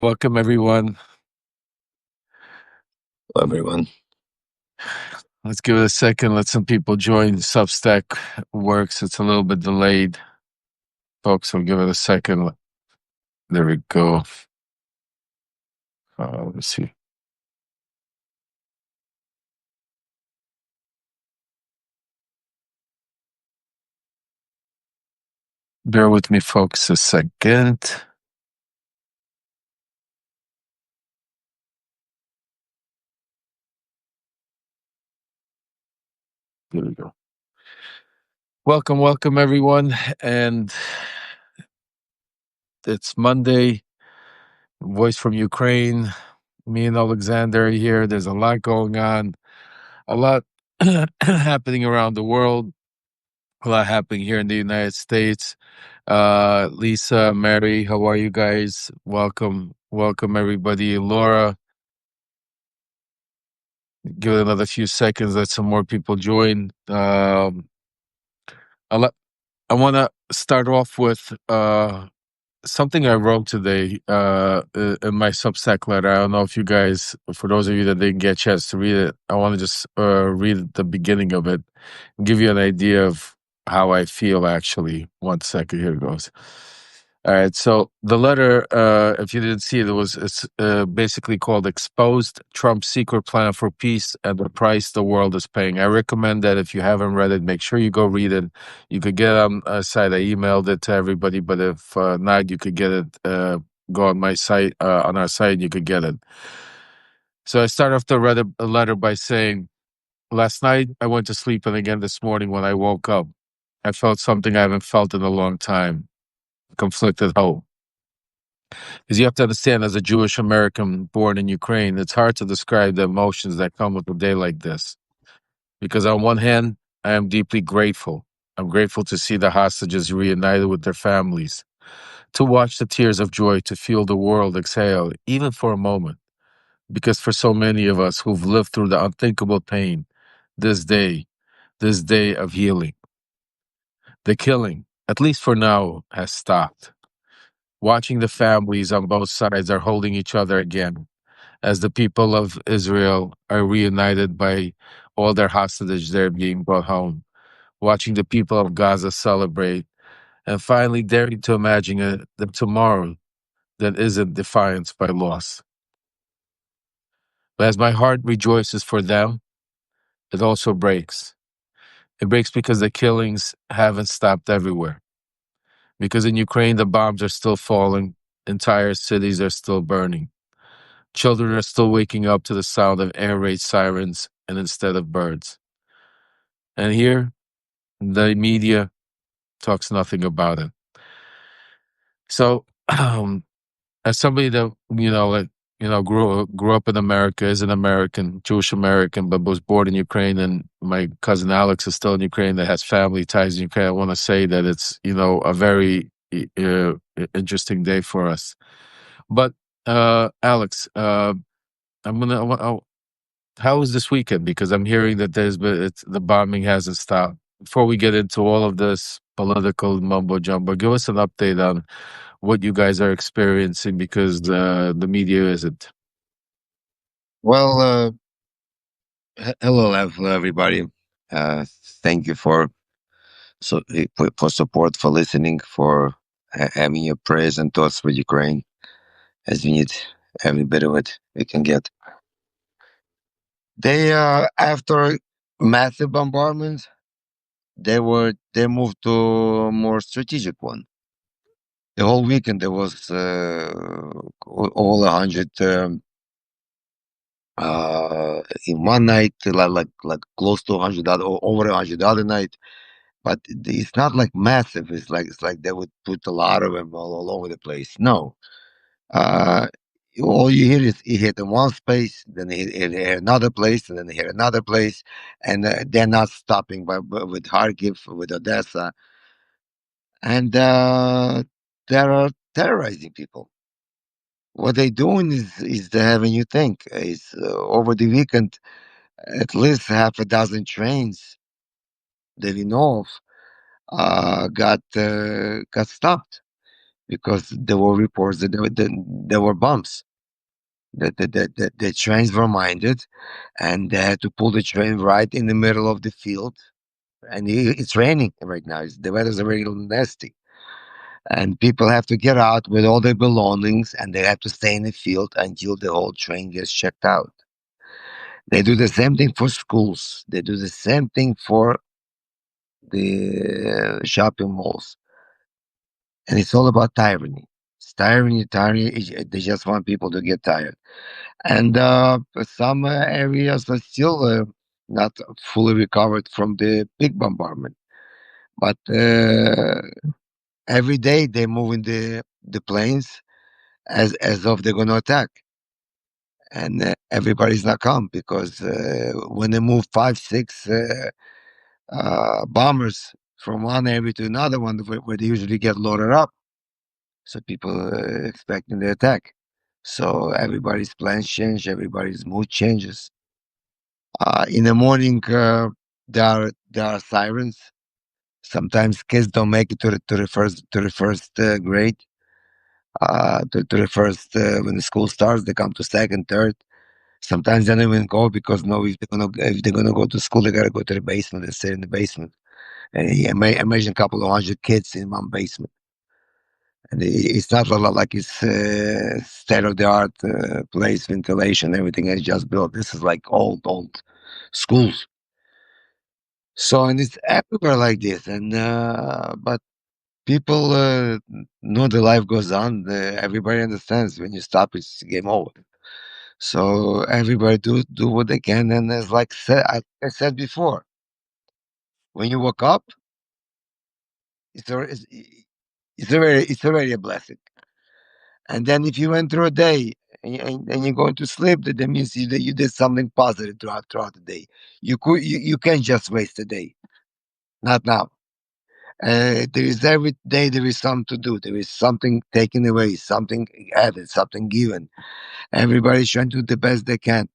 Welcome, everyone. Hello, everyone. Let's give it a second. Let some people join. Substack works. It's a little bit delayed, folks. So give it a second. There we go. Let me see. Bear with me, folks, a second. There we go. Welcome, everyone. And it's Monday. Voice from Ukraine. Me and Oleksandr are here. There's a lot going on, a lot happening around the world, a lot happening here in the United States. Lisa, Mary, how are you guys? Welcome everybody. Laura, give it another few seconds. Let some more people join. I le- I want to start off with something I wrote today in my Substack letter. I don't know if you guys, for those of you that didn't get a chance to read it, I want to just read the beginning of it, give you an idea of how I feel. Actually, one second. Here it goes. All right. So the letter, if you didn't see it, it's basically called "Exposed: Trump's Secret Plan for Peace and the Price the World is Paying." I recommend that if you haven't read it, make sure you go read it. You could get it on a site. I emailed it to everybody, but if not, you could get it. Go on my site, on our site, you could get it. So I start off the letter by saying, last night I went to sleep, and again this morning when I woke up, I felt something I haven't felt in a long time: conflicted hope. Because you have to understand, as a Jewish American born in Ukraine, it's hard to describe the emotions that come with a day like this. Because on one hand, I am deeply grateful. I'm grateful to see the hostages reunited with their families, to watch the tears of joy, to feel the world exhale, even for a moment. Because for so many of us who've lived through the unthinkable pain, this day, this day of healing, the killing, at least for now, has stopped. Watching the families on both sides are holding each other again, as the people of Israel are reunited by all their hostages there being brought home. Watching the people of Gaza celebrate, and finally daring to imagine the tomorrow that isn't defiance by loss. But as my heart rejoices for them, it also breaks. It breaks because the killings haven't stopped everywhere. Because in Ukraine, the bombs are still falling, entire cities are still burning. Children are still waking up to the sound of air raid sirens and instead of birds. And here, the media talks nothing about it. So, as somebody that grew up in America, is an American, Jewish American, but was born in Ukraine, and my cousin Alex is still in Ukraine that has family ties in Ukraine. I want to say that it's a very interesting day for us. But Alex, I'm gonna. how was this weekend? Because I'm hearing that the bombing hasn't stopped. Before we get into all of this political mumbo jumbo, give us an update on what you guys are experiencing, because the media isn't. Well, hello, hello, everybody. Uh, Thank you for support, for listening, for having your prayers and thoughts for Ukraine, as we need every bit of it we can get. They after massive bombardments, they moved to a more strategic one. The whole weekend there was all 100. In one night, like close to 100, over 100 the other night. But it's not like massive. It's like they would put a lot of them all over the place. No, uh, all you hear is it hit in one space, then it hit another place, and then it hit another place, and they're not stopping with Kharkiv, with Odessa, and they're terrorizing people. What they're doing is they're having you think. Is over the weekend, at least half a dozen trains that we know of got stopped because there were reports that there were bumps. That the trains were minded, and they had to pull the train right in the middle of the field. And it's raining right now. The weather's very nasty, and people have to get out with all their belongings, and they have to stay in the field until the whole train gets checked out. They do the same thing for schools. They do the same thing for the shopping malls, and it's all about tyranny. It's tyranny, tyranny. They just want people to get tired. And some areas are still not fully recovered from the big bombardment. But every day they're moving the planes as if they're going to attack, and everybody's not calm because when they move five, six bombers from one area to another one, where they usually get loaded up, so people expecting the attack. So everybody's plans change, everybody's mood changes. In the morning, there are sirens. Sometimes kids don't make it to the first grade. To the first when the school starts, they come to second, third. Sometimes they don't even go because no, if they're gonna go to school, they gotta go to the basement and stay in the basement. And imagine a couple of hundred kids in one basement, and it's not like it's state of the art place, ventilation, everything is just built. This is like old schools. So and it's everywhere like this, and but people know the life goes on. Everybody understands when you stop, it's game over. So everybody do what they can, and as like I said before, when you wake up, it's already a blessing. And then if you went through a day and you're going to sleep, that means you did something positive throughout the day. You can't just waste a day. Not now. There is every day there is something to do. There is something taken away, something added, something given. Everybody's trying to do the best they can.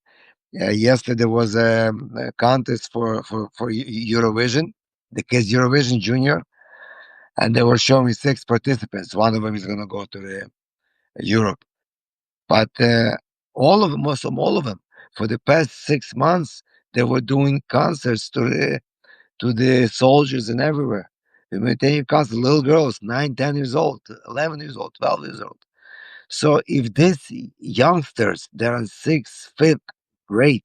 Yesterday was a contest for Eurovision, the kids Eurovision Junior, and they were showing six participants. One of them is going to go to the Europe, but most of all of them, for the past 6 months, they were doing concerts to the soldiers and everywhere. Humanitarian concerts, little girls, 9, 10 years old, 11 years old, 12 years old. So if these youngsters, they're in sixth, fifth grade,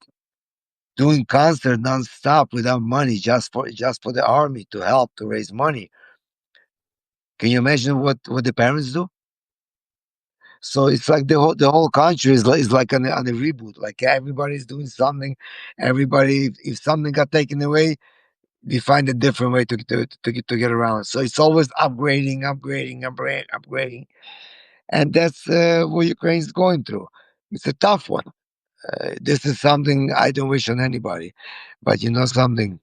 doing concert nonstop without money, just for the army to help to raise money. Can you imagine what the parents do? So it's like the whole country is like on a reboot. Like everybody's doing something. Everybody, if something got taken away, we find a different way to get around. So it's always upgrading, upgrading, and that's what Ukraine's going through. It's a tough one. This is something I don't wish on anybody, but you know something.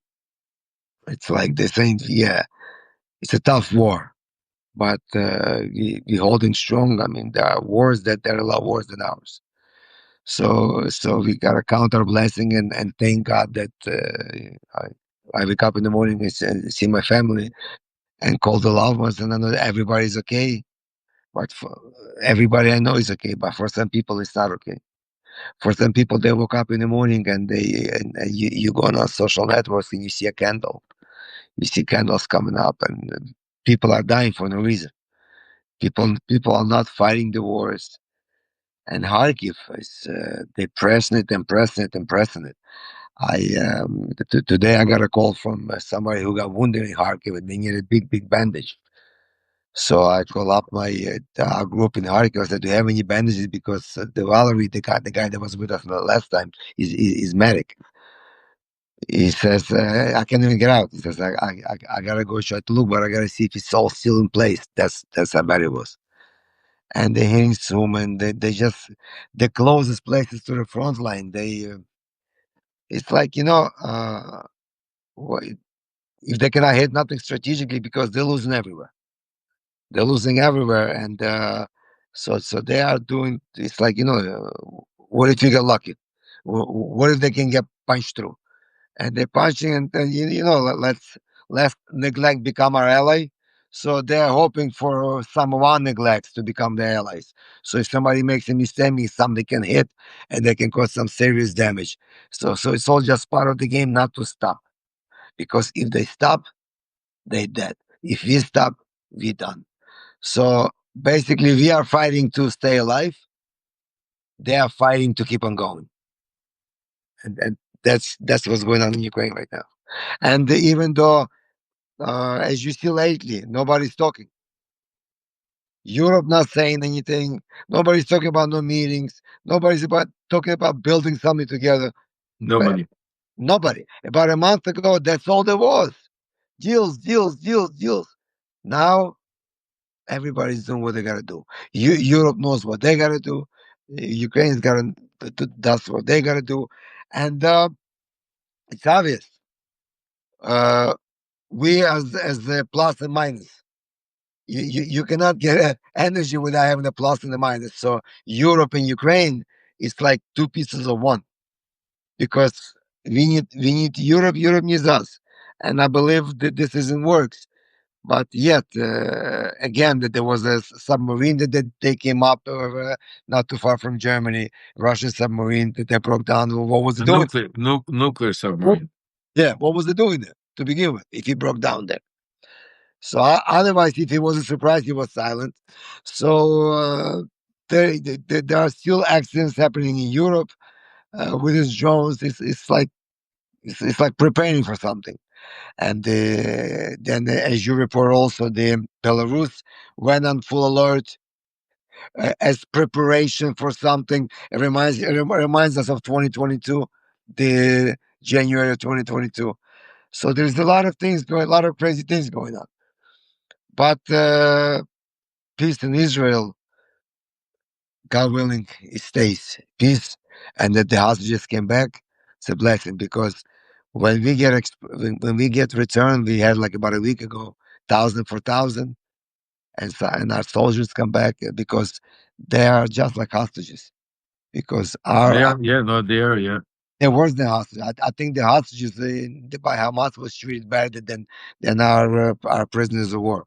It's like they're saying, yeah, it's a tough war, but we holding strong. I mean, there are wars that are a lot worse than ours. So we gotta count our blessing and thank God that I wake up in the morning and see my family and call the loved ones, and I know that everybody's okay. But for everybody I know is okay, but for some people it's not okay. For some people, they woke up in the morning and you go on social networks and you see a candle. You see candles coming up, and people are dying for no reason. People are not fighting the wars. And Kharkiv is they pressing it and pressing it and pressing it. Today I got a call from somebody who got wounded in Kharkiv and they needed a big bandage. So I call up my our group in Kharkiv. I said, "Do you have any bandages?" Because the Valerie, the guy that was with us the last time, is medic. He says, "I can't even get out." He says, "I gotta go try to look, but I gotta see if it's all still in place." That's how bad it was. And they're hitting Zoom, and they just the closest places to the front line. It's like wha- if they cannot hit nothing strategically because they're losing everywhere. They're losing everywhere, and so they are doing. It's like what if you get lucky? What if they can get punched through? And they're punching, and then let's neglect become our ally. So they're hoping for some one neglects to become their allies. So if somebody makes a mistake, somebody can hit and they can cause some serious damage. So it's all just part of the game not to stop. Because if they stop, they dead. If we stop, we done. So basically we are fighting to stay alive. They are fighting to keep on going. And that's what's going on in Ukraine right now. And even though as you see lately, nobody's talking. Europe not saying anything. Nobody's talking about no meetings. Nobody's about talking about building something together. But Nobody. nobody. About a month ago, that's all there was. Deals, deals, deals, deals. Now everybody's doing what they gotta do. Europe knows what they gotta do. Ukraine's gotta that's what they gotta do, and it's obvious. Uh, we as the plus and minus. You cannot get energy without having a plus and a minus. So Europe and Ukraine is like two pieces of one because we need Europe. Europe needs us, and I believe that this isn't works. But yet again, that there was a submarine that they came up not too far from Germany, Russian submarine that they broke down. What was it A doing? nuclear submarine. Yeah, what was it doing there to begin with? If he broke down there. So otherwise, if he wasn't surprised, he was silent. So there are still accidents happening in Europe with his drones. It's like preparing for something. And then, as you report, also the Belarus went on full alert as preparation for something. It reminds us of 2022, the January of 2022. So there's a lot of things going, a lot of crazy things going on. But peace in Israel, God willing, it stays peace, and that the hostages came back. It's a blessing because when we get returned, we had like about a week ago, 1,000 for 1,000, and our soldiers come back because they are just like hostages. Because They are, yeah, no, they are, yeah. they're worse than hostages. I think the hostages by Hamas was treated better than our prisoners of war.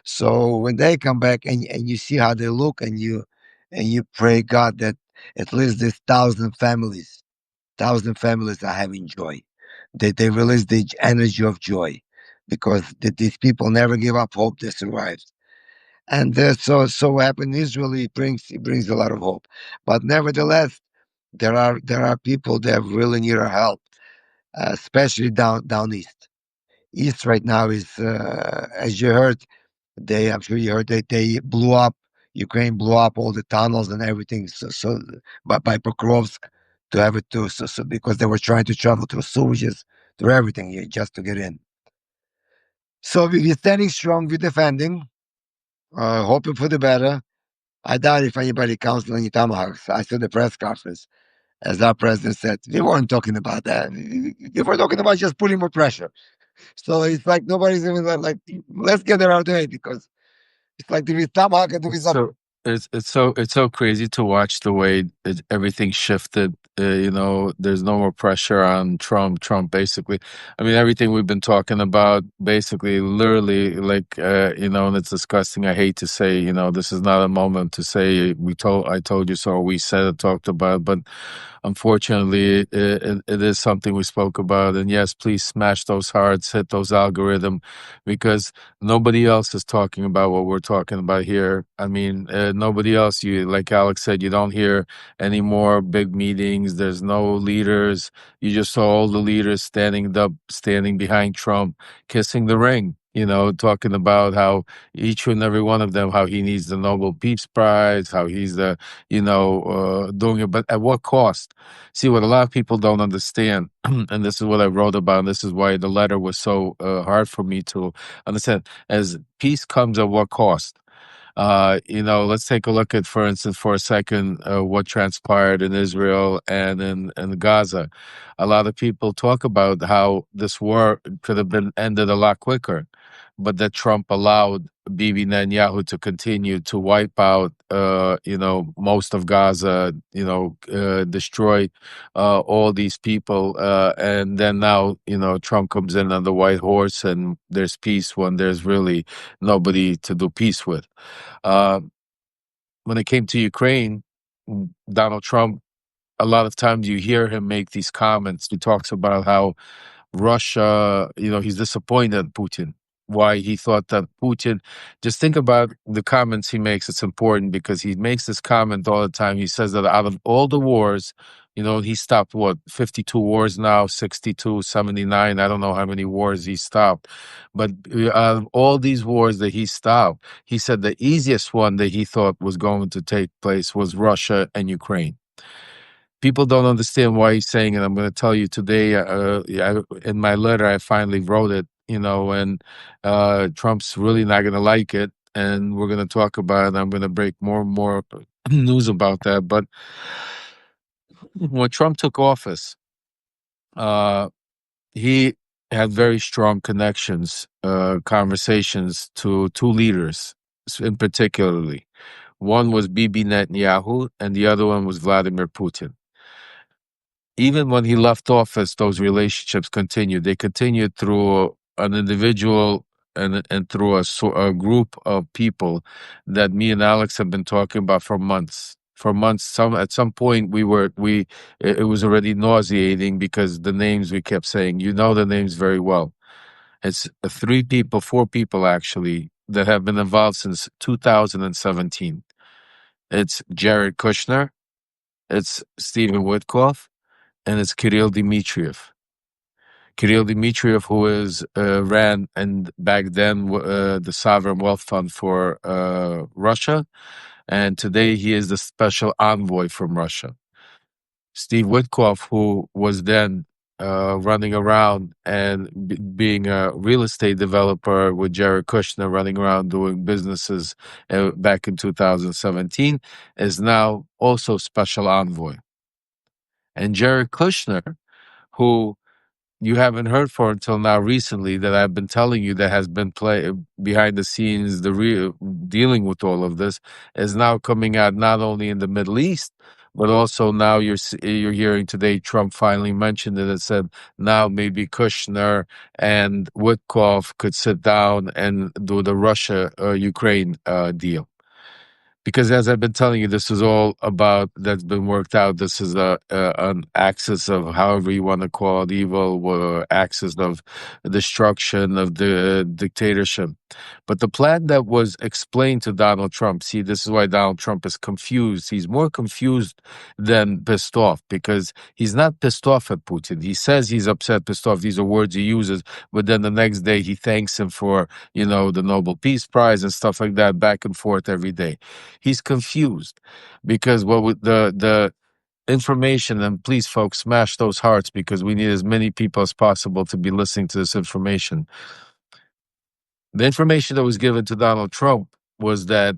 So when they come back and you see how they look and you pray God that at least this 1,000 families are having joy. They release the energy of joy because these people never give up hope. They survived. And so what happened in Israel, it brings a lot of hope. But nevertheless, there are people that really need our help, especially down east. East right now is, as you heard, I'm sure you heard that they blew up. Ukraine blew up all the tunnels and everything. So by Pokrovsk to have it to so because they were trying to travel through sewages, through everything here just to get in. So we're standing strong, we're defending, hoping for the better. I doubt if anybody counts on any tomahawks. I saw the press conference, as our president said, we weren't talking about that. We were talking about just putting more pressure. So it's like nobody's even like, let's get it out of the way because it's like there is tomahawk and there is It's nothing. so it's so crazy to watch the way everything shifted. There's no more pressure on Trump. Trump basically, I mean, everything we've been talking about, basically, literally, like and it's disgusting. I hate to say, this is not a moment to say I told you so. We said it, talked about, but unfortunately, it is something we spoke about. And yes, please smash those hearts, hit those algorithm, because nobody else is talking about what we're talking about here. I mean, nobody else. You, like Alex said, you don't hear any more big meetings. There's no leaders. You just saw all the leaders standing up, standing behind Trump, kissing the ring. Talking about how each and every one of them, how he needs the Nobel Peace Prize, how he's doing it, but at what cost? See, what a lot of people don't understand, and this is what I wrote about, and this is why the letter was so hard for me to understand, as peace comes at what cost? Let's take a look at, for instance, for a second, what transpired in Israel and in Gaza. A lot of people talk about how this war could have been ended a lot quicker, but that Trump allowed Bibi Netanyahu to continue to wipe out, most of Gaza, destroy all these people, and then now, Trump comes in on the white horse, and there's peace when there's really nobody to do peace with. Uh, when it came to Ukraine, Donald Trump, a lot of times you hear him make these comments. He talks about how Russia, he's disappointed in Putin. Why he thought that Putin, just think about the comments he makes. It's important because he makes this comment all the time. He says that out of all the wars, he stopped what, 52 wars now, 62, 79. I don't know how many wars he stopped. But out of all these wars that he stopped, he said the easiest one that he thought was going to take place was Russia and Ukraine. People don't understand why he's saying it. I'm going to tell you today. In my letter, I finally wrote it. And Trump's really not going to like it, and we're going to talk about it. I'm going to break more and more news about that. But when Trump took office, uh, he had very strong connections, conversations to two leaders, in particularly. One was Bibi Netanyahu, and the other one was Vladimir Putin. Even when he left office, those relationships continued. They continued through an individual and through a group of people that me and Alex have been talking about for months. For months, at some point it was already nauseating because the names we kept saying. You know the names very well. It's three people, four people actually that have been involved since 2017. It's Jared Kushner, it's Stephen Witkoff, and it's Kirill Dmitriev. Kirill Dmitriev, who is ran and back then the sovereign wealth fund for Russia, and today he is the special envoy from Russia. Steve Witkoff, who was then running around and being a real estate developer with Jared Kushner, running around doing businesses back in 2017, is now also special envoy. And Jared Kushner, who you haven't heard for until now recently, that I've been telling you that has been behind the scenes, the real dealing with all of this, is now coming out not only in the Middle East, but also now you're hearing today Trump finally mentioned it and said now maybe Kushner and Witkoff could sit down and do the Russia Ukraine deal. Because as I've been telling you, this is all about that's been worked out. This is an axis of however you want to call it, evil, or axis of destruction of the dictatorship. But the plan that was explained to Donald Trump, see, this is why Donald Trump is confused. He's more confused than pissed off because he's not pissed off at Putin. He says he's upset, pissed off. These are words he uses, but then the next day he thanks him for, the Nobel Peace Prize and stuff like that, back and forth every day. He's confused because what with the information, and please folks smash those hearts because we need as many people as possible to be listening to this information. The information that was given to Donald Trump was that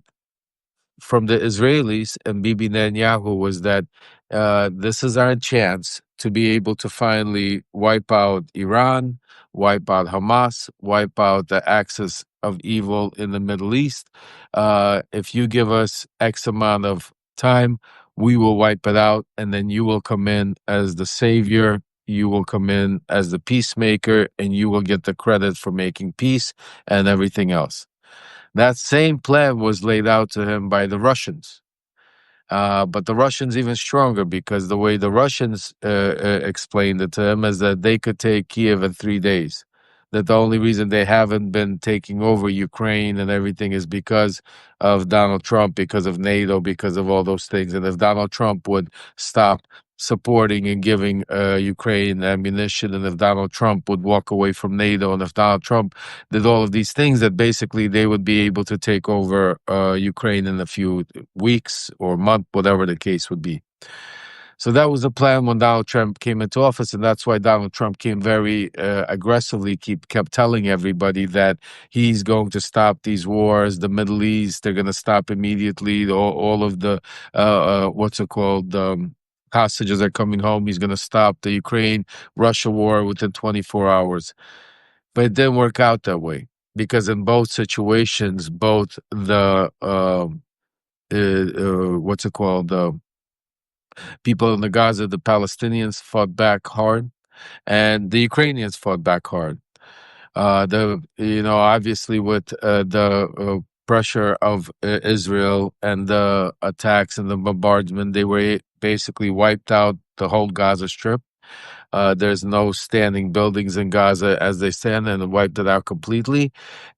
from the Israelis and Bibi Netanyahu was that this is our chance to be able to finally wipe out Iran, wipe out Hamas, wipe out the axis of evil in the Middle East. If you give us X amount of time, we will wipe it out, and then you will come in as the savior. You will come in as the peacemaker, and you will get the credit for making peace and everything else. That same plan was laid out to him by the Russians. But the Russians even stronger because the way the Russians explained it to him is that they could take Kiev in 3 days. That the only reason they haven't been taking over Ukraine and everything is because of Donald Trump, because of NATO, because of all those things. And if Donald Trump would stop supporting and giving Ukraine ammunition, and if Donald Trump would walk away from NATO, and if Donald Trump did all of these things, that basically they would be able to take over Ukraine in a few weeks or month, whatever the case would be. So that was the plan when Donald Trump came into office, and that's why Donald Trump came very aggressively, kept telling everybody that he's going to stop these wars, the Middle East, they're going to stop immediately. All of the what's it called? Hostages are coming home. He's going to stop the Ukraine-Russia war within 24 hours. But it didn't work out that way because in both situations, both the what's it called, the people in the Gaza, the Palestinians fought back hard, and the Ukrainians fought back hard. The obviously with the pressure of Israel and the attacks and the bombardment, they were basically wiped out the whole Gaza Strip. There's no standing buildings in Gaza as they stand, and wiped it out completely.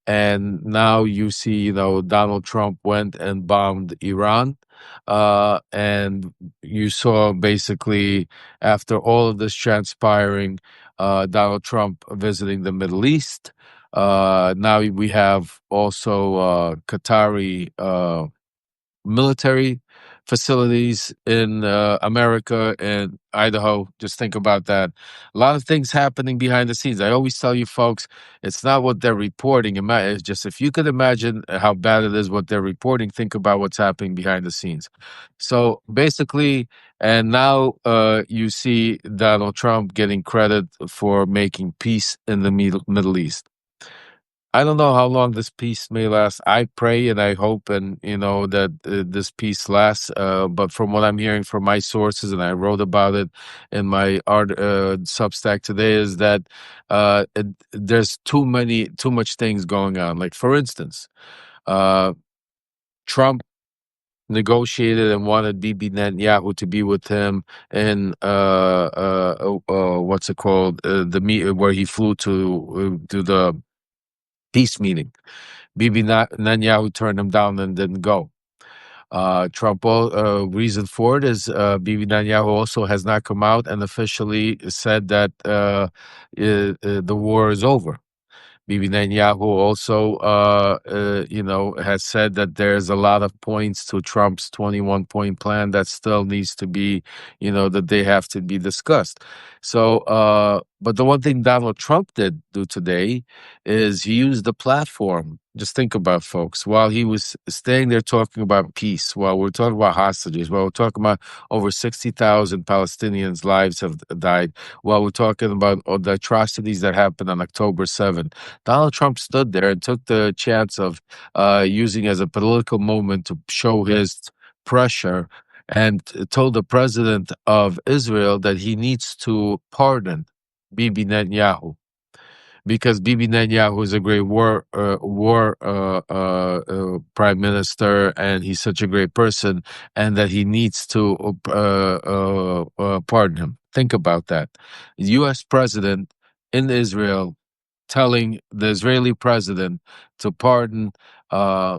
And now you see, Donald Trump went and bombed Iran. And you saw basically after all of this transpiring, Donald Trump visiting the Middle East. Now we have also Qatari military facilities in America and Idaho. Just think about that. A lot of things happening behind the scenes. I always tell you folks, it's not what they're reporting. It's just if you could imagine how bad it is what they're reporting, think about what's happening behind the scenes. So basically, and now you see Donald Trump getting credit for making peace in the Middle East. I don't know how long this peace may last. I pray and I hope and that this peace lasts. But from what I'm hearing from my sources, and I wrote about it in my art Substack today, is that there's too much things going on. Like for instance, uh, Trump negotiated and wanted Bibi Netanyahu to be with him in what's it called, the meet where he flew to the peace meeting. Bibi Netanyahu turned him down and didn't go. Trump, reason for it is Bibi Netanyahu also has not come out and officially said that the war is over. Bibi Netanyahu also, has said that there's a lot of points to Trump's 21-point plan that still needs to be, that they have to be discussed. So, but the one thing Donald Trump did do today is he used the platform. Just think about, folks, while he was staying there talking about peace, while we're talking about hostages, while we're talking about over 60,000 Palestinians' lives have died, while we're talking about the atrocities that happened on October 7th, Donald Trump stood there and took the chance of using as a political moment to show his pressure and told the president of Israel that he needs to pardon Bibi Netanyahu because Bibi Netanyahu is a great prime minister, and he's such a great person, and that he needs to pardon him. Think about that. U.S. president in Israel telling the Israeli president to pardon uh,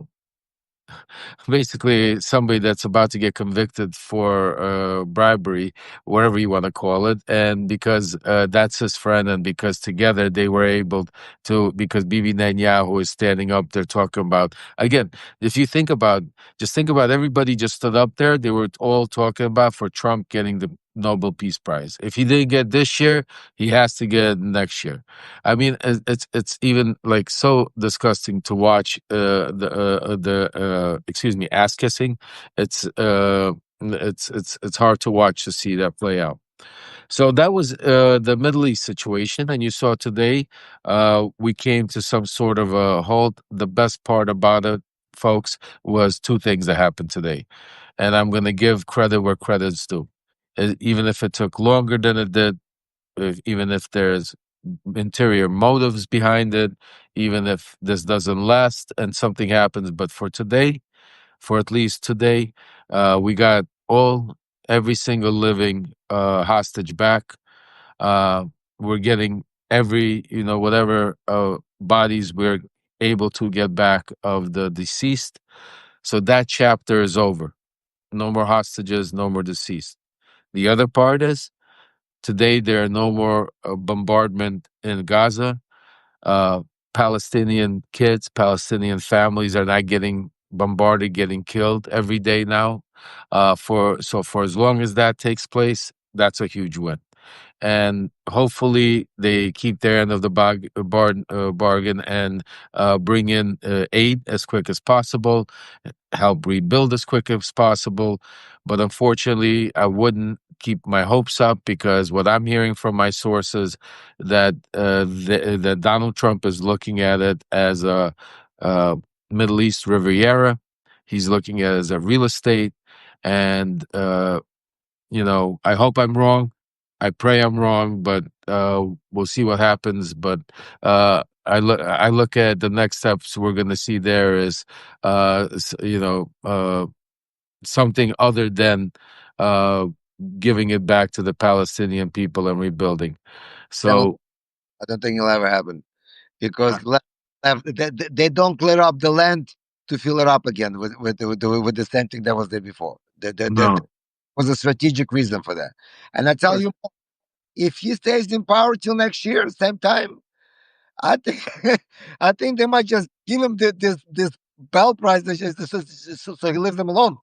basically somebody that's about to get convicted for bribery, whatever you want to call it, and because that's his friend, and because together they were able to, because Bibi Netanyahu is standing up there talking about, again, if you just think about everybody just stood up there, they were all talking about for Trump getting the Nobel Peace Prize. If he didn't get this year, he has to get it next year. I mean, it's even like so disgusting to watch excuse me, ass kissing. It's it's hard to watch to see that play out. So that was the Middle East situation, and you saw today we came to some sort of a halt. The best part about it, folks, was two things that happened today, and I'm going to give credit where credit's due. Even if it took longer than it did, even if there's interior motives behind it, even if this doesn't last and something happens. But for today, for at least today, we got every single living hostage back. Uh, we're getting every, whatever bodies we're able to get back of the deceased. So that chapter is over. No more hostages, no more deceased. The other part is today there are no more bombardment in Gaza. Uh, Palestinian kids, Palestinian families are not getting bombarded, getting killed every day now. For as long as that takes place, that's a huge win. And hopefully they keep their end of the bargain and bring in aid as quick as possible, help rebuild as quick as possible. But unfortunately, I wouldn't keep my hopes up because what I'm hearing from my sources that that Donald Trump is looking at it as a, uh Middle East Riviera. He's looking at it as a real estate, and I hope I'm wrong. I pray I'm wrong, but we'll see what happens. But I look at the next steps we're going to see there is something other than uh, giving it back to the Palestinian people and rebuilding. That So I don't think it'll ever happen uh, because they don't clear up the land to fill it up again with the same thing that was there before. There no, was a strategic reason for that. And I of tell course. you, if he stays in power till next year, same time, I think I think they might just give him this Bell Prize so he leaves them alone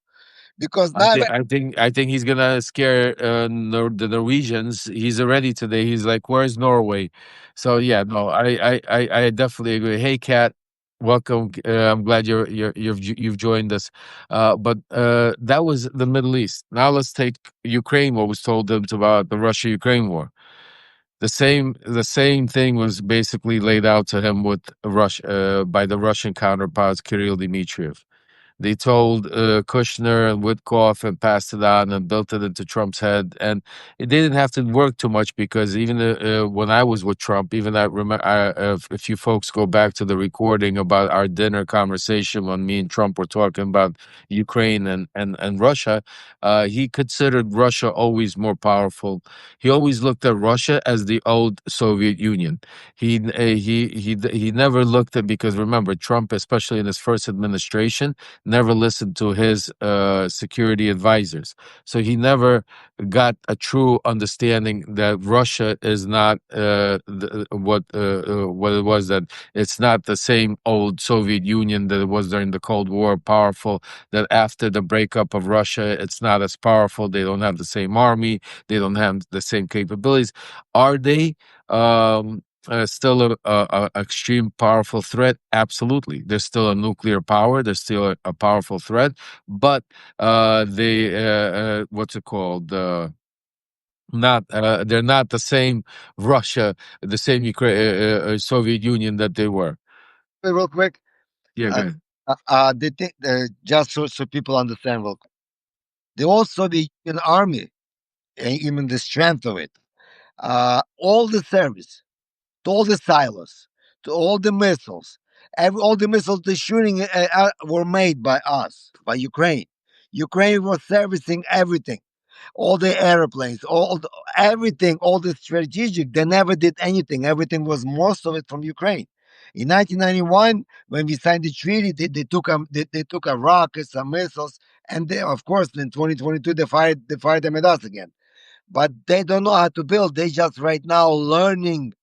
because I now think I think he's gonna scare the Norwegians. He's already today. He's like, "Where's Norway?" So yeah, no, I definitely agree. Hey, Kat, welcome. I'm glad you've joined us. But that was the Middle East. Now let's take Ukraine. What was told them about the Russia-Ukraine war. The same thing was basically laid out to him with Russia by the Russian counterparts Kirill Dmitriev. They told Kushner and Witkoff and passed it on and built it into Trump's head. And it didn't have to work too much because even when I was with Trump, even I remember if you folks go back to the recording about our dinner conversation when me and Trump were talking about Ukraine and Russia, he considered Russia always more powerful. He always looked at Russia as the old Soviet Union. He never looked at because remember Trump, especially in his first administration never listened to his security advisors. So he never got a true understanding that Russia is not what it was. That it's not the same old Soviet Union that it was during the Cold War, powerful. That after the breakup of Russia, it's not as powerful. They don't have the same army. They don't have the same capabilities. Are they? Still a extreme powerful threat. Absolutely, there's still a nuclear power. There's still a powerful threat, but they what's it called? Not they're not the same Russia, the same Ukraine, Soviet Union that they were. real quick, Yeah, uh, good. the thing, just so people understand, real quick, the old Soviet Union army, and even the strength of it, all the service, to all the silos, to all the missiles, all the missiles the shooting were made by us, by Ukraine. Ukraine was servicing everything, all the airplanes, everything, all the strategic. They never did anything. Everything was most of it from Ukraine. In 1991, when we signed the treaty, they took a rockets, some missiles, and they, of course, in 2022 they fired them at us again. But they don't know how to build. They just right now learning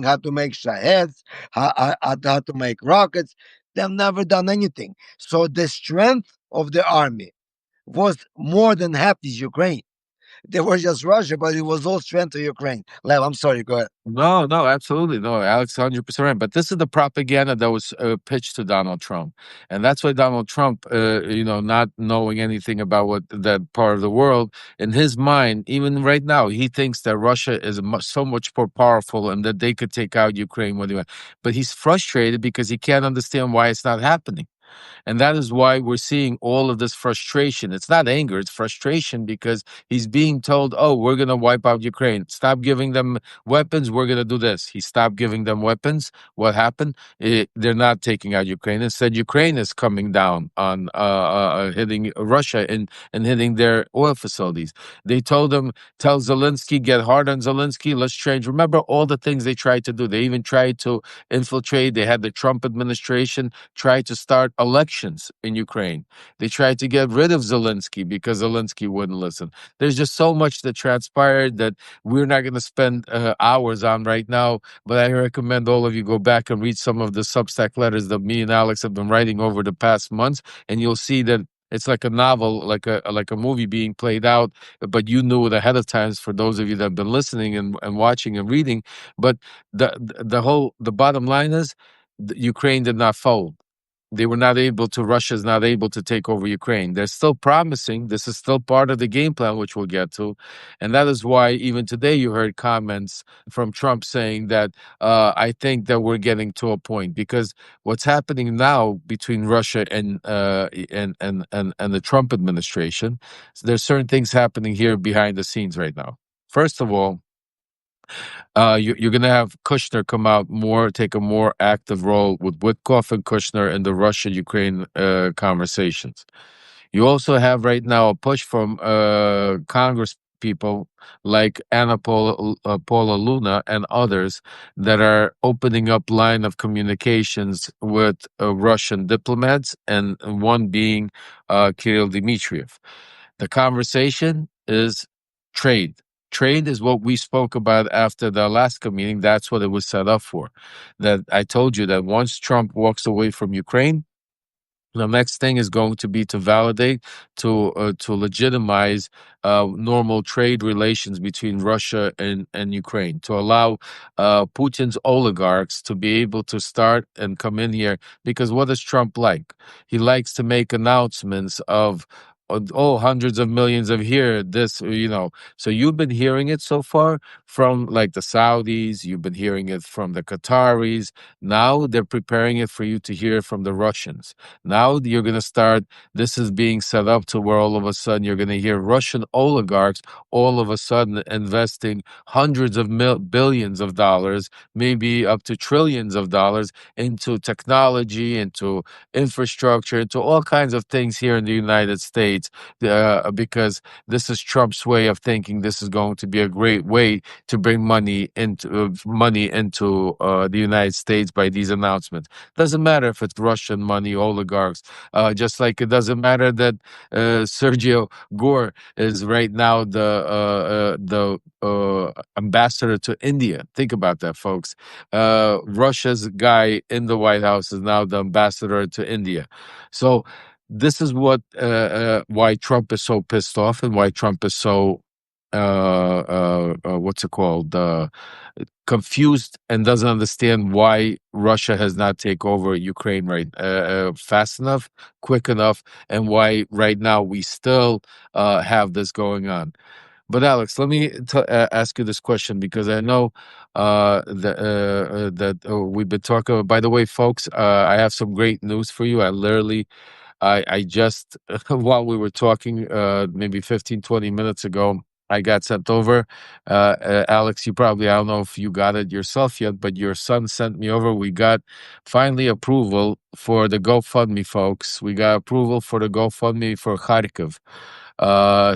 how to make shaheds, how to make rockets. They've never done anything. So the strength of the army was more than half is Ukraine. They were just Russia, but it was all strength of Ukraine. Lev, I'm sorry, go ahead. No, no, absolutely no. Alex, 100% right. But this is the propaganda that was pitched to Donald Trump, and that's why Donald Trump, not knowing anything about what that part of the world, in his mind, even right now, he thinks that Russia is so much more powerful and that they could take out Ukraine when they want. But he's frustrated because he can't understand why it's not happening. And that is why we're seeing all of this frustration. It's not anger, it's frustration because he's being told, oh, we're going to wipe out Ukraine. Stop giving them weapons. We're going to do this. He stopped giving them weapons. What happened? They're not taking out Ukraine. Instead, Ukraine is coming down on hitting Russia and hitting their oil facilities. They told him, tell Zelensky, get hard on Zelensky. Let's change. Remember all the things they tried to do. They even tried to infiltrate. They had the Trump administration tried to start elections in Ukraine. They tried to get rid of Zelensky because Zelensky wouldn't listen. There's just so much that transpired that we're not going to spend hours on right now. But I recommend all of you go back and read some of the Substack letters that me and Alex have been writing over the past months, and you'll see that it's like a novel, like a movie being played out, but you knew it ahead of times for those of you that have been listening and watching and reading. But the bottom line is Ukraine did not fold. they were not able to. Russia's not able to take over Ukraine. They're still promising. This is still part of the game plan, which we'll get to, and that is why even today you heard comments from Trump saying that I think that we're getting to a point because what's happening now between Russia and the Trump administration, so there's certain things happening here behind the scenes right now. First of all, you're going to have Kushner come out more, take a more active role with Witkoff and Kushner in the Russia-Ukraine conversations. You also have right now a push from Congress people like Paula Luna and others that are opening up line of communications with Russian diplomats, and one being Kirill Dmitriev. The conversation is trade. Trade is what we spoke about after the Alaska meeting. That's what it was set up for. That I told you that once Trump walks away from Ukraine, the next thing is going to be to validate, to legitimize normal trade relations between Russia and Ukraine, to allow Putin's oligarchs to be able to start and come in here. Because what does Trump like? He likes to make announcements of, oh, hundreds of millions of here, this, you know. So you've been hearing it so far from like the Saudis, you've been hearing it from the Qataris. Now they're preparing it for you to hear from the Russians. Now you're going to start, this is being set up to where all of a sudden you're going to hear Russian oligarchs all of a sudden investing hundreds of billions of dollars, maybe up to trillions of dollars into technology, into infrastructure, into all kinds of things here in the United States, because this is Trump's way of thinking. This is going to be a great way to bring money into the United States by these announcements. Doesn't matter if it's Russian money, oligarchs. Just like it doesn't matter that Sergio Gore is right now the ambassador to India. Think about that, folks. Russia's guy in the White House is now the ambassador to India. So this is why Trump is so pissed off and why Trump is so what's it called? Confused and doesn't understand why Russia has not taken over Ukraine right fast enough, quick enough, and why right now we still have this going on. But Alex, let me ask you this question because I know that we've been talking. By the way, folks, I have some great news for you. I just, while we were talking, maybe 15, 20 minutes ago, I got sent over. Alex, you probably, I don't know if you got it yourself yet, but your son sent me over. We got finally approval for the GoFundMe, folks. We got approval for the GoFundMe for Kharkiv.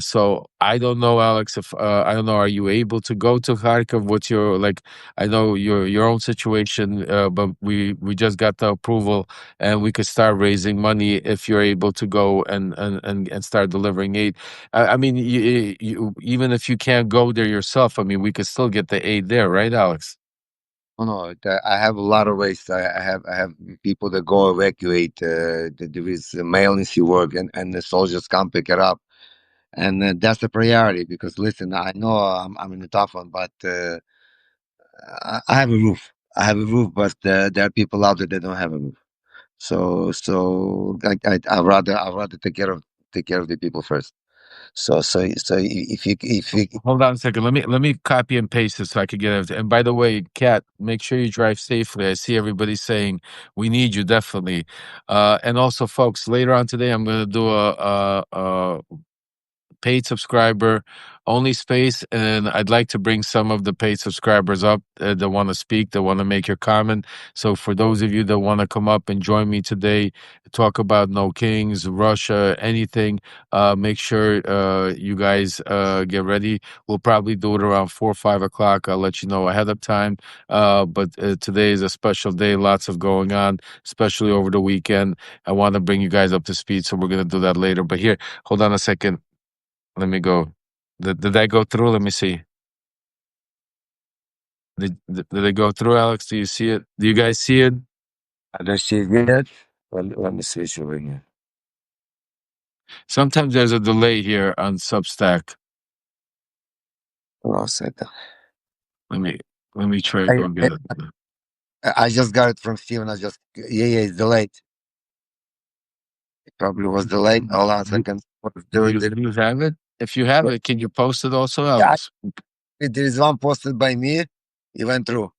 So I don't know, Alex, if I don't know, are you able to go to Kharkiv? What's your like? I know your own situation, but we just got the approval, and we could start raising money if you're able to go and start delivering aid. I mean, even if you can't go there yourself, I mean, we could still get the aid there, right, Alex? No, no, I have a lot of ways. I have people that go evacuate. There is mail-ins work, and the soldiers come pick it up, and that's a priority because listen, I know I'm in a tough one, but I have a roof. I have a roof, but there are people out there that don't have a roof. So I'd rather take care of the people first. So if you Hold on a second. Let me copy and paste this so I could get it. And by the way, Kat, make sure you drive safely. I see everybody saying we need you definitely. And also, folks, later on today, I'm going to do a paid subscriber only space, and I'd like to bring some of the paid subscribers up that want to speak, that want to make your comment. So for those of you that want to come up and join me today, talk about No Kings, Russia, anything, make sure you guys get ready. We'll probably do it around 4 or 5 o'clock. I'll let you know ahead of time. But today is a special day, lots of going on, especially over the weekend. I want to bring you guys up to speed, so we're going to do that later. But here, hold on a second. Let me go. Did I go through? Let me see. Did I go through, Alex? Do you see it? Do you guys see it? I don't see it yet. Let me switch over here. Sometimes there's a delay here on Substack. Hold on a second. Let me let me try to I, go I get it. I just got it from Steven. Yeah, it's delayed. Probably was delayed. Hold on a Do second. There, you, there, do you have it? If you have it, can you post it also, yeah, Alex? there is one posted by me. It went through.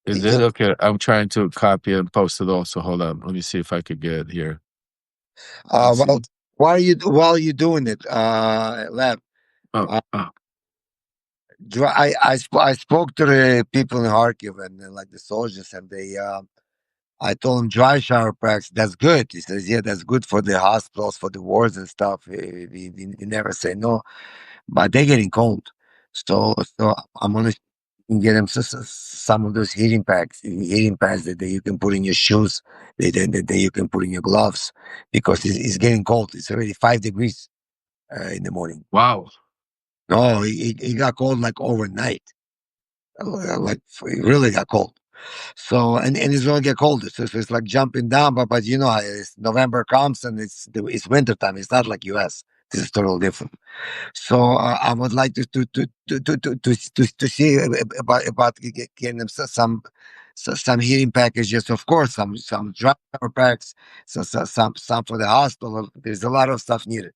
It It did? just, Okay. I'm trying to copy and post it also. Hold on. Let me see if I could get it here. Let's well, see. while you doing it, Lev, Oh, uh, oh. I spoke to the people in Kharkiv and like the soldiers, and I told them dry shower packs. That's good. He says, yeah, that's good for the hospitals, for the wards and stuff. We never say no, but they're getting cold. So I'm gonna get them some of those heating pads that you can put in your shoes, that you can put in your gloves, because it's getting cold. It's already 5 degrees in the morning. Wow. No, it got cold like overnight. Like it really got cold. So and it's gonna get colder. So it's like jumping down, but you know, it's November comes and it's winter time. It's not like US. This is totally different. So I would like to see about getting them some heating packages. Of course, some dry shower packs, some for the hospital. There's a lot of stuff needed,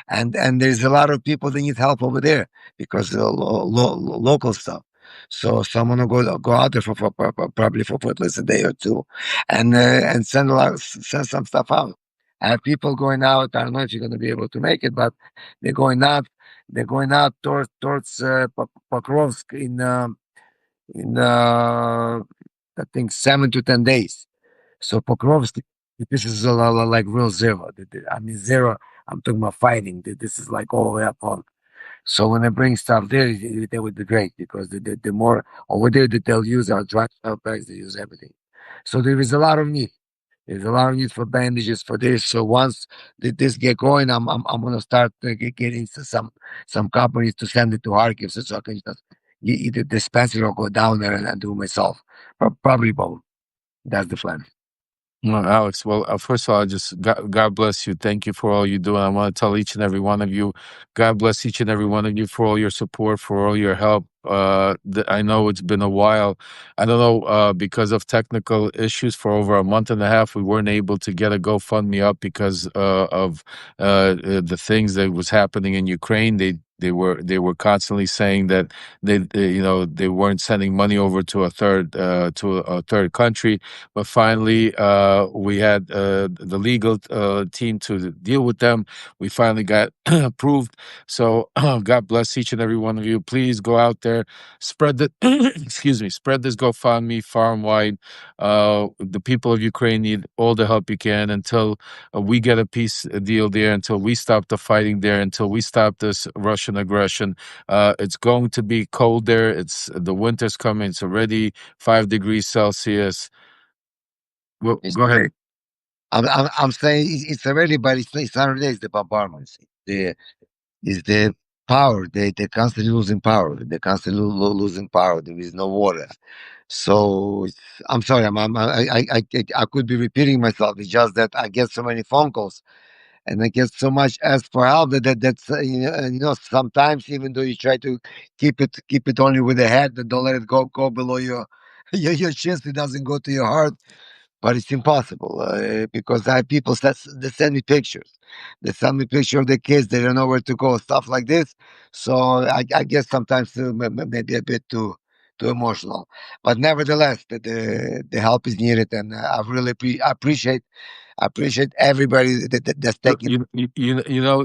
and there's a lot of people that need help over there because local stuff. So I'm gonna go out there probably for at least a day or two, and send some stuff out. I have people going out. I don't know if you're gonna be able to make it, but they're going out. They're going out towards Pokrovsk in I think 7 to 10 days. So Pokrovsk, this is like real zero. I mean zero. I'm talking about fighting. This is like all the way up on. So when they bring stuff there, they would be great because the more over there that they'll use our dry shell packs, they use everything. So there is a lot of need. There's a lot of need for bandages for this. So once this get going, I'm gonna start getting some companies to send it to Kharkiv so I can just either dispense it or go down there and do it myself. Probably both. That's the plan. Well, Alex, well, first of all, just God bless you. Thank you for all you do. And I want to tell each and every one of you, God bless each and every one of you for all your support, for all your help. I know it's been a while. I don't know, because of technical issues for over a month and a half, we weren't able to get a GoFundMe up because of the things that was happening in Ukraine. They were constantly saying that they weren't sending money over to a third country, but finally, we had the legal team to deal with them. We finally got approved. So God bless each and every one of you. Please go out there, spread the excuse me, spread this GoFundMe far and wide. The people of Ukraine need all the help you can until we get a peace deal there, until we stop the fighting there, until we stop this Russian aggression. It's going to be cold there. It's the winter's coming. It's already 5 degrees Celsius. Well, It's go ahead. great. I'm saying it's already, but it's not really the bombardments. Is the power. They constantly losing power. They constantly losing power. There is no water. So I'm sorry. I could be repeating myself. It's just that I get so many phone calls and I get so much asked for help that's sometimes even though you try to keep it only with the head, that don't let it go below your your chest. It doesn't go to your heart, but it's impossible because I have people that send me pictures. They send me picture of the kids. They don't know where to go, stuff like this. So I guess sometimes maybe a bit too emotional, but nevertheless, the help is needed, and I really appreciate everybody that's taking.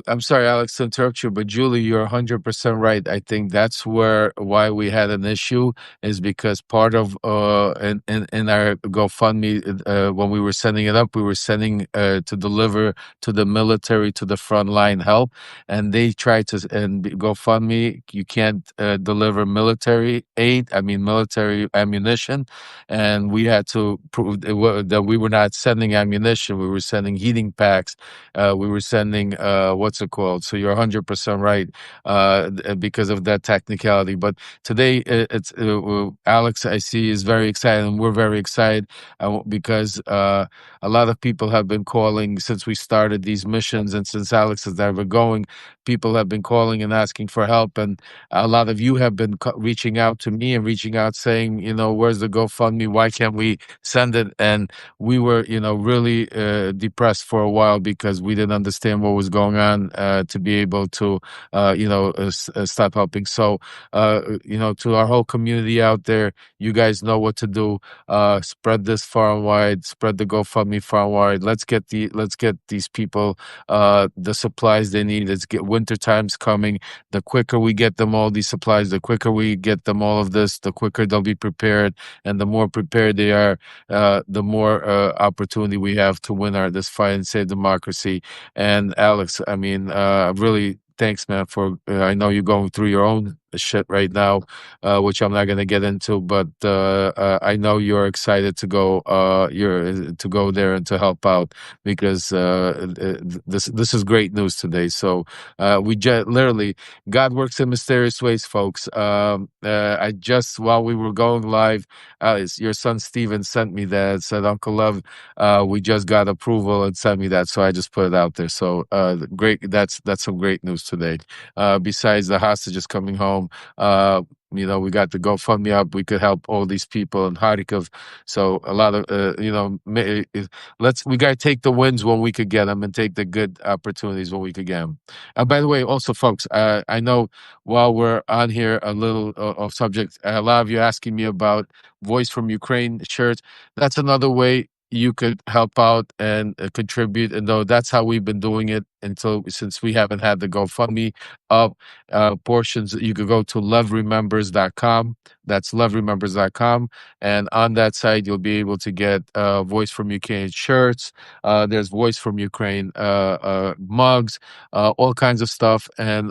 I'm sorry, Alex, to interrupt you, but Julie, you're 100% right. I think that's why we had an issue is because part of in our GoFundMe, when we were sending it up, we were sending to deliver to the military, to the frontline help, and they tried to GoFundMe. You can't deliver military aid. I mean, military ammunition, and we had to prove that we were not sending ammunition. We were sending heating packs. We were sending what's it called? So you're 100% right because of that technicality. But today, it's Alex. I see is very excited, and we're very excited because a lot of people have been calling since we started these missions, and since Alex has ever going. People have been calling and asking for help, and a lot of you have been reaching out to me and reaching out saying, where's the GoFundMe? Why can't we send it? And we were, really depressed for a while because we didn't understand what was going on, to be able to, start helping. So, to our whole community out there, you guys know what to do. Spread this far and wide. Spread the GoFundMe far and wide. Let's get these people the supplies they need. Let's get winter times coming. The quicker we get them all these supplies, the quicker we get them all of this, the quicker they'll be prepared, and the more prepared they are, the more opportunity we have to win this fight and save democracy. And Alex, I mean, really, thanks, man. For I know you're going through your own shit right now, which I'm not going to get into, but I know you're excited to go. You're to go there and to help out because this is great news today. So literally, God works in mysterious ways, folks. I just while we were going live, your son Steven sent me that, said, Uncle Love, we just got approval and sent me that. So I just put it out there. So great. That's some great news today. Besides the hostages coming home, we got the GoFundMe up. We could help all these people in Kharkiv. So a lot of, we got to take the wins when we could get them and take the good opportunities when we could get them. By the way, also, folks, I know while we're on here, a little off subject, a lot of you asking me about Voice from Ukraine shirts. That's another way you could help out and contribute. And though that's how we've been doing it since we haven't had the GoFundMe up, portions, you could go to loveremembers.com. That's loveremembers.com. And on that site, you'll be able to get Voice from Ukraine shirts. There's Voice from Ukraine mugs, all kinds of stuff. And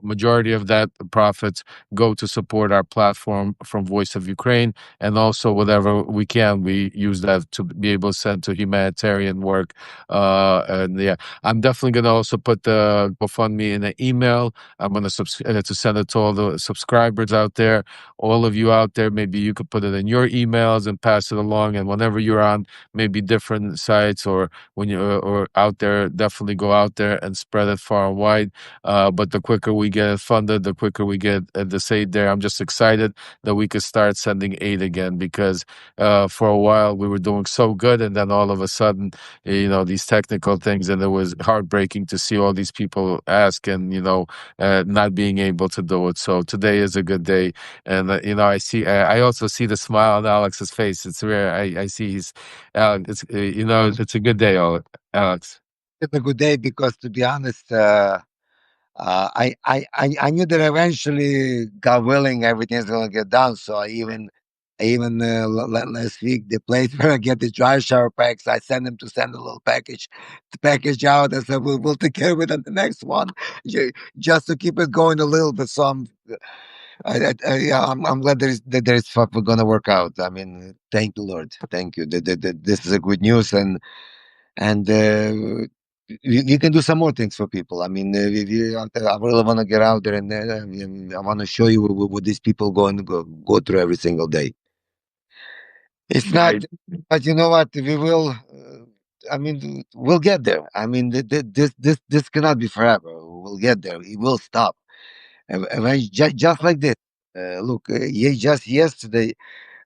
majority of that profits go to support our platform from Voice of Ukraine. And also whatever we can, we use that to be able to send to humanitarian work. And yeah, I'm definitely going to also put the GoFundMe in an email. I'm going to send it to all the subscribers out there. All of you out there, maybe you could put it in your emails and pass it along. And whenever you're on maybe different sites, or when you're or out there, definitely go out there and spread it far and wide. But the quicker we get it funded, the quicker we get this aid there. I'm just excited that we could start sending aid again, because for a while we were doing so good, and then all of a sudden, these technical things, and it was heartbreaking to see all these people ask and not being able to do it. So today is a good day, and I also see the smile on Alex's face. It's rare. I see he's Alex. It's a good day, Alex. It's a good day because, to be honest, I knew that eventually, God willing, everything's gonna get done. So last week, the place where I get the dry shower packs, I sent them to send a little package out. I said we'll take care of it on the next one, just to keep it going a little bit. So yeah, I'm glad there is fuck we're gonna work out. I mean, thank you, Lord, thank you. This is a good news, and you can do some more things for people. I mean, I really want to get out there, and I want to show you what these people go through every single day. It's not, Right. but you know what? We will. I mean, we'll get there. I mean, this cannot be forever. We'll get there. It will stop. Just like this. Look, just yesterday,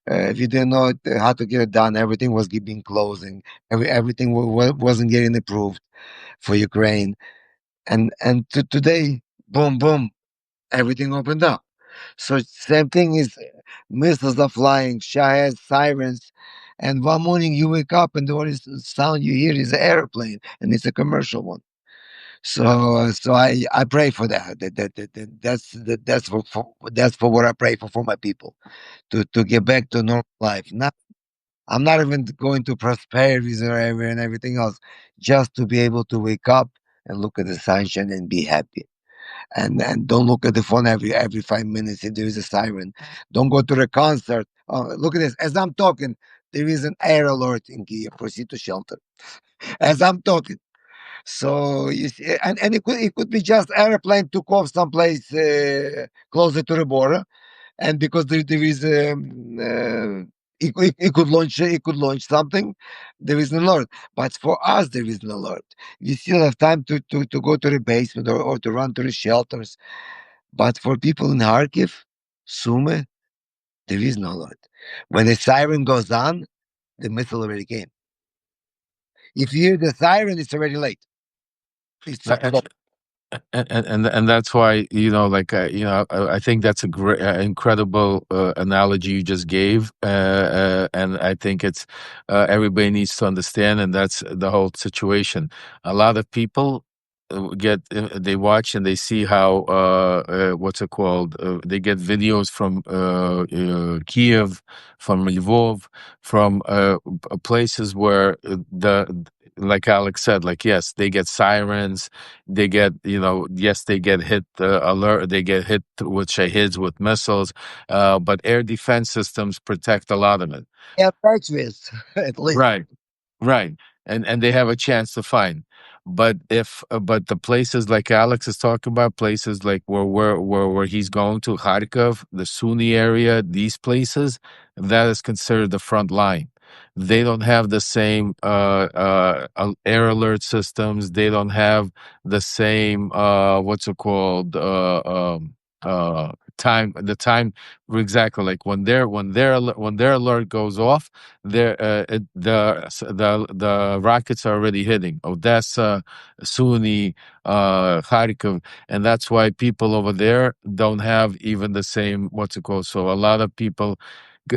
if you didn't know how to get it done, everything was being closing. Everything wasn't getting approved for Ukraine. And today, boom, boom, everything opened up. So same thing is, missiles are flying, shaheds, sirens, and one morning you wake up and the only sound you hear is an airplane, and it's a commercial one. So I pray for that. That's for what I pray for my people, to get back to normal life. I'm not even going to prosperity and everything else, just to be able to wake up and look at the sunshine and be happy. And don't look at the phone every 5 minutes if there is a siren. Don't go to the concert. Oh, look at this. As I'm talking, there is an air alert in Kiev. Proceed to shelter. As I'm talking. So you see, and it could be just airplane took off someplace closer to the border, and because there is it could launch something. There is an alert, but for us there is an alert. We still have time to go to the basement, or to run to the shelters. But for people in Kharkiv, Sumy, there is no alert. When the siren goes on, the missile already came. If you hear the siren, it's already late. It's so close. And that's why, I think that's a great, incredible analogy you just gave, and I think it's everybody needs to understand, and that's the whole situation. A lot of people they watch and they see how what's it called? They get videos from Kiev, from Lvov, from places where the like Alex said, like yes, they get sirens, they get, yes, they get hit alert, they get hit with shahids, with missiles, but air defense systems protect a lot of it. Yeah, Patriots, at least. Right. Right. And they have a chance to find. But if but the places like Alex is talking about, places like where he's going to, Kharkov, the Sunni area, these places, that is considered the front line. They don't have the same air alert systems. They don't have the same what's it called time, the time, exactly, like when their alert goes off, the rockets are already hitting Odessa, Suny, Kharkiv, and that's why people over there don't have even the same what's it called. So a lot of people,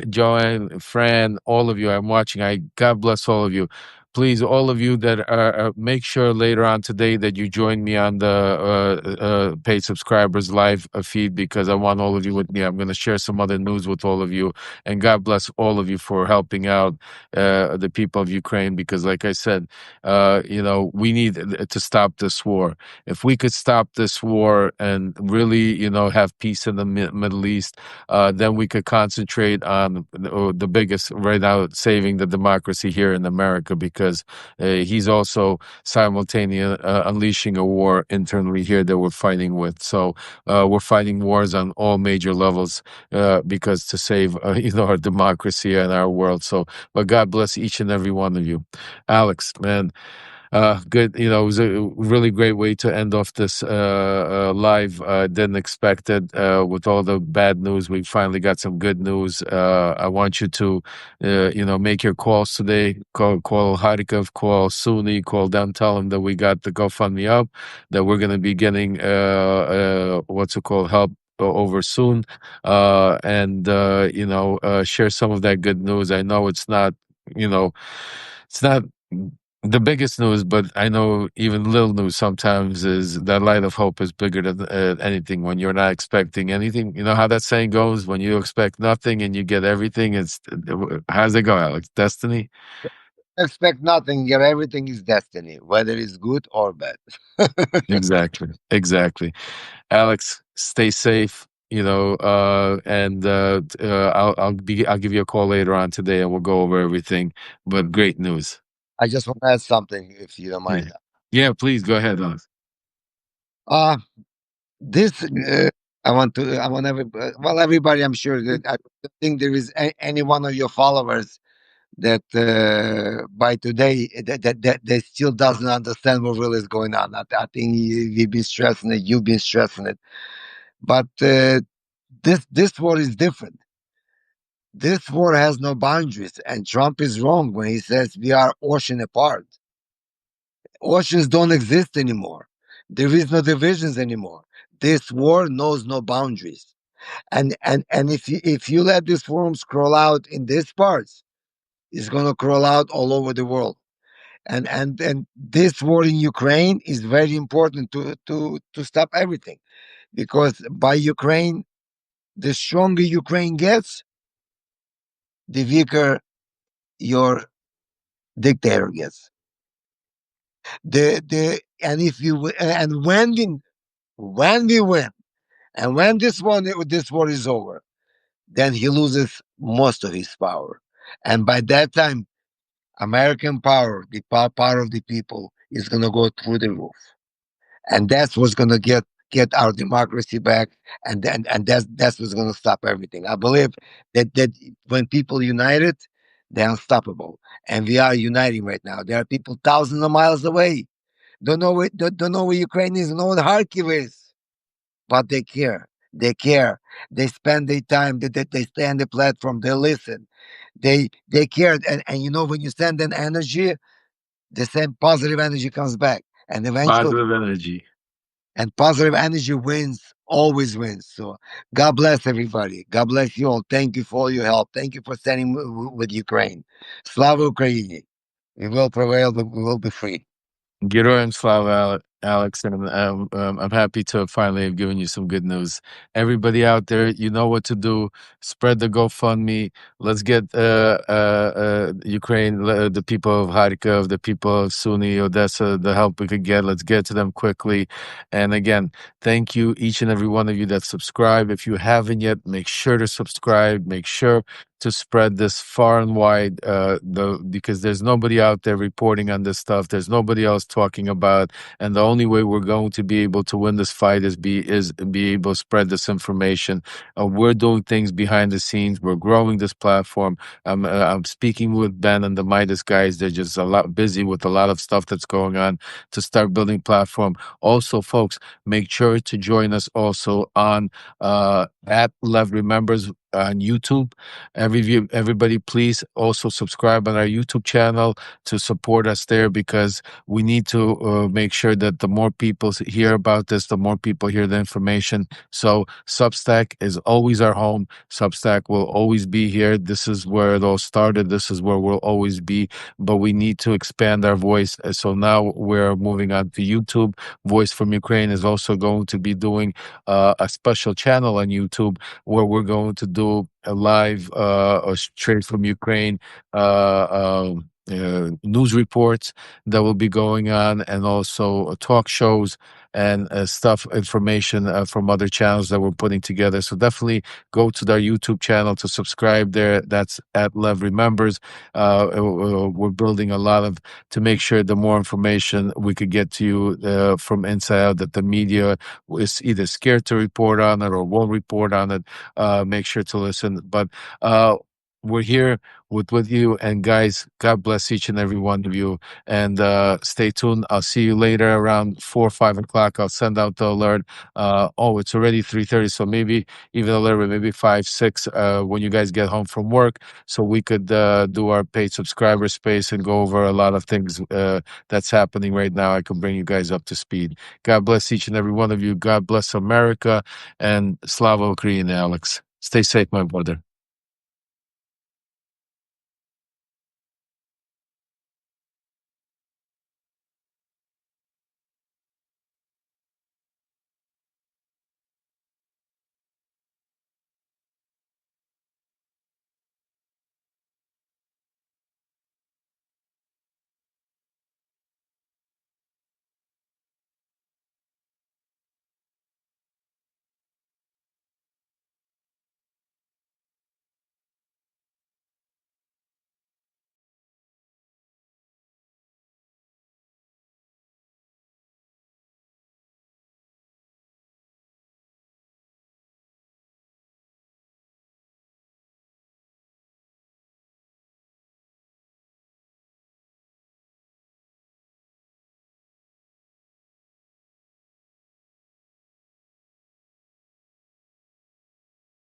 Joanne, Fran, all of you, I'm watching. God bless all of you. Please, all of you that are, make sure later on today that you join me on the paid subscribers live feed, because I want all of you with me. I'm going to share some other news with all of you, and God bless all of you for helping out the people of Ukraine, because like I said, we need to stop this war. If we could stop this war and really, have peace in the Middle East, then we could concentrate on the biggest right now, saving the democracy here in America, because he's also simultaneously unleashing a war internally here that we're fighting with. So we're fighting wars on all major levels, because to save our democracy and our world. So, but God bless each and every one of you. Alex, man, good. It was a really great way to end off this live. Didn't expect it. With all the bad news, we finally got some good news. I want you to, make your calls today. Call Harikov, call Sunni, call them. Tell them that we got the GoFundMe up. That we're going to be getting what's it called, help over soon, and share some of that good news. I know you know it's not the biggest news, but I know even little news sometimes is that light of hope is bigger than anything. When you're not expecting anything, you know how that saying goes: when you expect nothing and you get everything, it's how's it go, Alex? Destiny. Expect nothing. Your everything is destiny, whether it's good or bad. Exactly, exactly. Alex, stay safe. And I'll give you a call later on today, and we'll go over everything. But great news. I just want to add something, if you don't Yeah, mind. yeah. Please go ahead, Alex. Uh this I want well, everybody. I'm sure that I don't think there is any one of your followers that by today that still doesn't understand what really is going on. I think we've been stressing it. You've been stressing it, but this war is different. This war has no boundaries, and Trump is wrong when he says we are ocean apart. Oceans don't exist anymore. There is no divisions anymore. This war knows no boundaries. And if you let this worm scroll out in these parts, it's gonna crawl out all over the world. And this war in Ukraine is very important to stop everything, because by Ukraine, the stronger Ukraine gets, the weaker your dictator gets. The and if you and when we win, and when this war is over, then he loses most of his power, and by that time, American power, the power of the people, is gonna go through the roof, and that's what's gonna get our democracy back, and that's what's gonna stop everything. I believe that when people united, they're unstoppable, and we are uniting right now. There are people thousands of miles away, don't know where Ukraine is, don't know what Kharkiv is, but they care. They care. They spend their time. They stay on the platform. They listen. They care. And when you send an energy, the same positive energy comes back, and eventually, Positive energy. and positive energy wins, always wins. So God bless everybody. God bless you all. Thank you for all your help. Thank you for standing with Ukraine. Slava Ukraini. We will prevail. We will be free. Geroim Slava, Alex, and I'm happy to finally have given you some good news. Everybody out there, you know what to do. Spread the GoFundMe. Let's get Ukraine, the people of Kharkiv, the people of Sunni, Odessa, the help we could get. Let's get to them quickly. And again, thank you, each and every one of you that subscribe. If you haven't yet, make sure to subscribe. Make sure to spread this far and wide, because there's nobody out there reporting on this stuff. There's nobody else talking about, and the only way we're going to be able to win this fight is be able to spread this information. We're doing things behind the scenes. We're growing this platform. I'm speaking with Ben and the Midas guys. They're just a lot busy with a lot of stuff that's going on to start building platform. Also, folks, make sure to join us also on at Lev Remembers on YouTube. Everybody, please also subscribe on our YouTube channel to support us there, because we need to make sure that the more people hear about this, the more people hear the information. So Substack is always our home. Substack will always be here. This is where it all started. This is where we'll always be. But we need to expand our voice. So now we're moving on to YouTube. Voice from Ukraine is also going to be doing a special channel on YouTube where we're going to do a live or straight from Ukraine news reports that will be going on, and also talk shows and stuff, information from other channels that we're putting together. So definitely go to their YouTube channel to subscribe there. That's at Lev Remembers. We're building a lot of, to make sure the more information we could get to you from inside out, that the media is either scared to report on it or won't report on it. Make sure to listen. But we're here with you, and guys, God bless each and every one of you, and stay tuned. I'll see you later around 4 or 5 o'clock. I'll send out the alert. Oh, it's already 3:30, so maybe even a little bit, maybe 5, 6, when you guys get home from work, so we could do our paid subscriber space and go over a lot of things that's happening right now. I can bring you guys up to speed. God bless each and every one of you. God bless America, and Slava Ukraini, Alex. Stay safe, my brother.